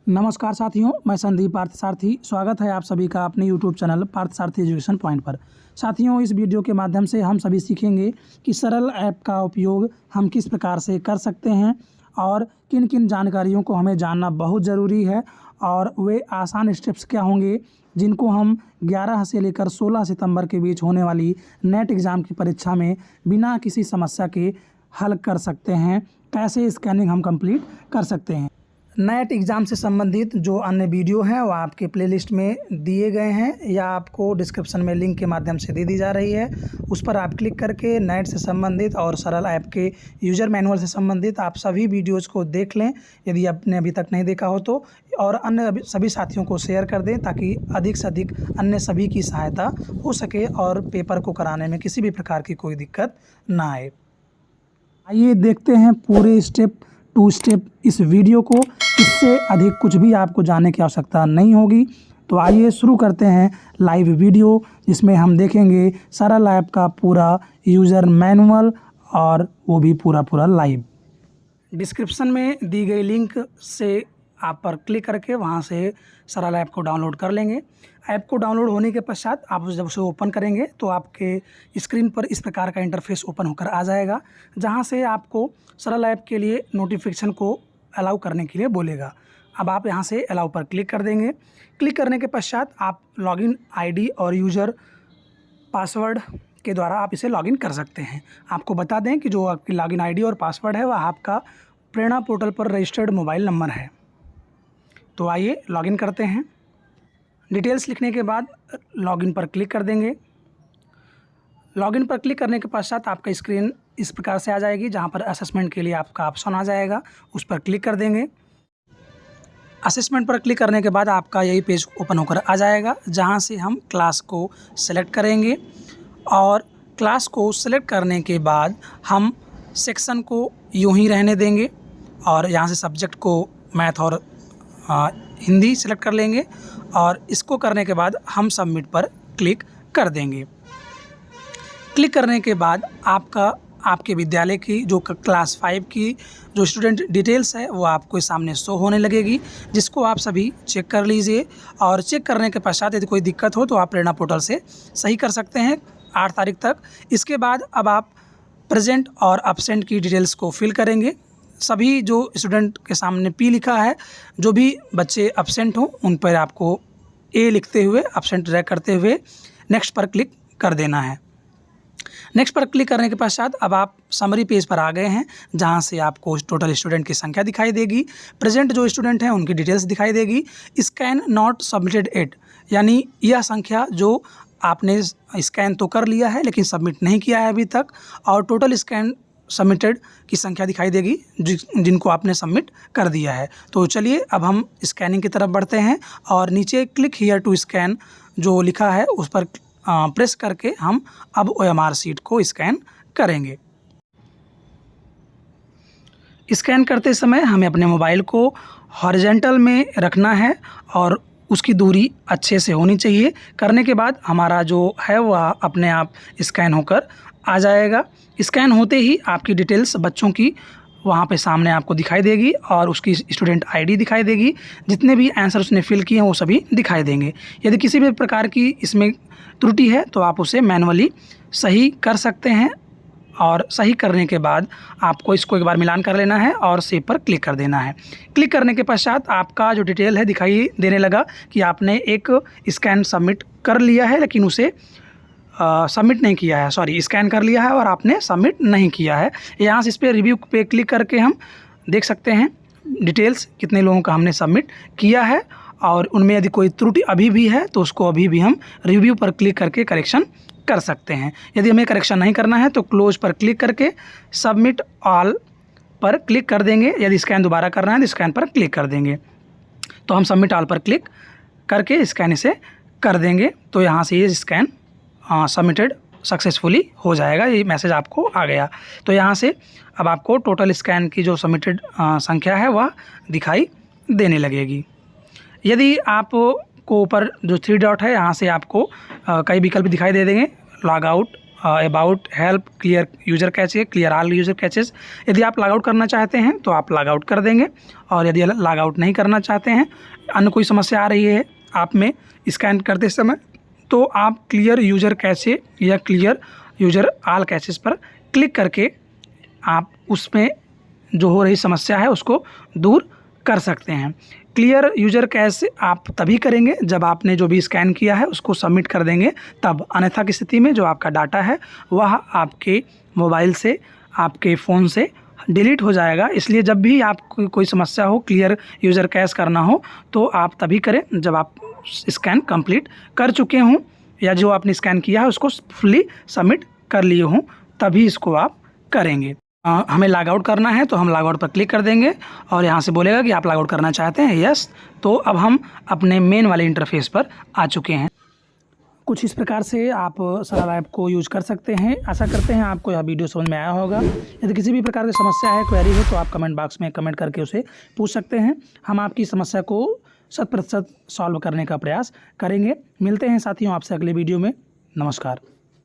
नमस्कार साथियों, मैं संदीप पार्थसारथी। स्वागत है आप सभी का अपने YouTube channel Parthasarathi Education Point पर। साथियों, इस वीडियो के माध्यम से हम सभी सीखेंगे कि सरल ऐप का उपयोग हम किस प्रकार से कर सकते हैं और किन किन जानकारियों को हमें जानना बहुत ज़रूरी है और वे आसान स्टेप्स क्या होंगे जिनको हम 11 से लेकर 16 सितंबर के बीच होने वाली नेट एग्ज़ाम की परीक्षा में बिना किसी समस्या के हल कर सकते हैं। कैसे स्कैनिंग हम कंप्लीट कर सकते हैं। नेट एग्ज़ाम से संबंधित जो अन्य वीडियो हैं वो आपके प्लेलिस्ट में दिए गए हैं या आपको डिस्क्रिप्शन में लिंक के माध्यम से दे दी जा रही है। उस पर आप क्लिक करके नेट से संबंधित और सरल ऐप के यूज़र मैनुअल से संबंधित आप सभी वीडियोज़ को देख लें यदि आपने अभी तक नहीं देखा हो तो, और अन्य सभी साथियों को शेयर कर दें ताकि अधिक से अधिक अन्य सभी की सहायता हो सके और पेपर को कराने में किसी भी प्रकार की कोई दिक्कत ना आए। आइए देखते हैं पूरे स्टेप टू स्टेप इस वीडियो को। इससे अधिक कुछ भी आपको जानने की आवश्यकता नहीं होगी। तो आइए शुरू करते हैं लाइव वीडियो, जिसमें हम देखेंगे सरल ऐप का पूरा यूज़र मैनुअल और वो भी पूरा लाइव। डिस्क्रिप्शन में दी गई लिंक से आप पर क्लिक करके वहां से सरल ऐप को डाउनलोड कर लेंगे। ऐप को डाउनलोड होने के पश्चात आप जब उसे ओपन करेंगे तो आपके स्क्रीन पर इस प्रकार का इंटरफेस ओपन होकर आ जाएगा, जहां से आपको सरल ऐप के लिए नोटिफिकेशन को अलाउ करने के लिए बोलेगा। अब आप यहां से अलाउ पर क्लिक कर देंगे। क्लिक करने के पश्चात आप लॉगिन आईडी और यूज़र पासवर्ड के द्वारा आप इसे लॉगिन कर सकते हैं। आपको बता दें कि जो आपकी लॉगिन आईडी और पासवर्ड है वह आपका प्रेरणा पोर्टल पर रजिस्टर्ड मोबाइल नंबर है। तो आइए लॉगिन करते हैं। डिटेल्स लिखने के बाद लॉगिन पर क्लिक कर देंगे। लॉगिन पर क्लिक करने के पश्चात आपका स्क्रीन इस प्रकार से आ जाएगी, जहां पर असेसमेंट के लिए आपका ऑप्शन आ जाएगा, उस पर क्लिक कर देंगे। असेसमेंट पर क्लिक करने के बाद आपका यही पेज ओपन होकर आ जाएगा, जहां से हम क्लास को सेलेक्ट करेंगे और क्लास को सेलेक्ट करने के बाद हम सेक्शन को यूं ही रहने देंगे और यहां से सब्जेक्ट को मैथ और हिंदी सेलेक्ट कर लेंगे और इसको करने के बाद हम सबमिट पर क्लिक कर देंगे। क्लिक करने के बाद आपके विद्यालय की जो क्लास 5 की जो स्टूडेंट डिटेल्स है वो आपको सामने शो होने लगेगी, जिसको आप सभी चेक कर लीजिए। और चेक करने के पश्चात यदि कोई दिक्कत हो तो आप प्रेरणा पोर्टल से सही कर सकते हैं 8 तारीख तक। इसके बाद अब आप प्रेजेंट और एब्सेंट की डिटेल्स को फिल करेंगे। सभी जो स्टूडेंट के सामने पी लिखा है, जो भी बच्चे एब्सेंट हों उन पर आपको ए लिखते हुए एब्सेंट रैक करते हुए नेक्स्ट पर क्लिक कर देना है। नेक्स्ट पर क्लिक करने के पश्चात अब आप समरी पेज पर आ गए हैं, जहां से आपको टोटल स्टूडेंट की संख्या दिखाई देगी। प्रेजेंट जो स्टूडेंट हैं उनकी डिटेल्स दिखाई देगी। स्कैन नॉट सबमिटेड एट, यानी यह संख्या जो आपने स्कैन तो कर लिया है लेकिन सबमिट नहीं किया है अभी तक, और टोटल स्कैन सबमिटेड की संख्या दिखाई देगी जिनको आपने सबमिट कर दिया है। तो चलिए अब हम स्कैनिंग की तरफ बढ़ते हैं और नीचे क्लिक हियर टू स्कैन जो लिखा है उस पर प्रेस करके हम अब OMR शीट को स्कैन करेंगे। स्कैन करते समय हमें अपने मोबाइल को हॉरिजॉन्टल में रखना है और उसकी दूरी अच्छे से होनी चाहिए। करने के बाद हमारा जो है वह अपने आप स्कैन होकर आ जाएगा। स्कैन होते ही आपकी डिटेल्स बच्चों की वहाँ पे सामने आपको दिखाई देगी और उसकी स्टूडेंट आईडी दिखाई देगी। जितने भी आंसर उसने फिल किए हैं वो सभी दिखाई देंगे। यदि किसी भी प्रकार की इसमें त्रुटि है तो आप उसे मैनुअली सही कर सकते हैं और सही करने के बाद आपको इसको एक बार मिलान कर लेना है और सेव पर क्लिक कर देना है। क्लिक करने के पश्चात आपका जो डिटेल है दिखाई देने लगा कि आपने एक स्कैन सबमिट कर लिया है लेकिन उसे सबमिट नहीं किया है, स्कैन कर लिया है और आपने सबमिट नहीं किया है। यहाँ से इस पर रिव्यू पे क्लिक करके हम देख सकते हैं डिटेल्स कितने लोगों का हमने सबमिट किया है और उनमें यदि कोई त्रुटि अभी भी है तो उसको अभी भी हम रिव्यू पर क्लिक करके करेक्शन कर सकते हैं। यदि हमें करेक्शन नहीं करना है तो क्लोज पर क्लिक करके सबमिट ऑल पर क्लिक कर देंगे। यदि स्कैन दोबारा करना है तो स्कैन पर क्लिक कर देंगे। तो हम सबमिट ऑल पर क्लिक करके स्कैन इसे कर देंगे। तो यहाँ से ये स्कैन सबमिटेड सक्सेसफुली हो जाएगा, ये मैसेज आपको आ गया। तो यहाँ से अब आपको टोटल स्कैन की जो सबमिटेड संख्या है वह दिखाई देने लगेगी। यदि आपको ऊपर जो 3 डॉट है यहाँ से आपको कई विकल्प दिखाई दे देंगे, log out, about help, clear user cache, clear all user catches. यदि आप लॉग आउट करना चाहते हैं तो आप लॉग आउट कर देंगे, और यदि लॉग आउट नहीं करना चाहते हैं, अन्य कोई समस्या आ रही है आप में स्कैन करते समय, तो आप क्लियर यूज़र कैचे या क्लियर यूज़र ऑल कैचेस पर क्लिक करके आप उसमें जो हो रही समस्या है उसको दूर कर सकते हैं। क्लियर यूज़र कैश आप तभी करेंगे जब आपने जो भी स्कैन किया है उसको सबमिट कर देंगे तब, अन्यथा की स्थिति में जो आपका डाटा है वह आपके मोबाइल से, आपके फ़ोन से डिलीट हो जाएगा। इसलिए जब भी आपको कोई समस्या हो, क्लियर यूज़र कैश करना हो, तो आप तभी करें जब आप स्कैन कंप्लीट कर चुके हों या जो आपने स्कैन किया है उसको फुल्ली सबमिट कर लिए हों, तभी इसको आप करेंगे। हमें लॉग आउट करना है तो हम लॉग आउट पर क्लिक कर देंगे और यहाँ से बोलेगा कि आप लॉग आउट करना चाहते हैं, यस। तो अब हम अपने मेन वाले इंटरफेस पर आ चुके हैं। कुछ इस प्रकार से आप सरल ऐप को यूज़ कर सकते हैं। आशा करते हैं आपको यह वीडियो समझ में आया होगा। यदि किसी भी प्रकार की समस्या है, क्वेरी है, तो आप कमेंट बॉक्स में कमेंट करके उसे पूछ सकते हैं। हम आपकी समस्या को 100% सॉल्व करने का प्रयास करेंगे। मिलते हैं साथियों आपसे अगले वीडियो में। नमस्कार।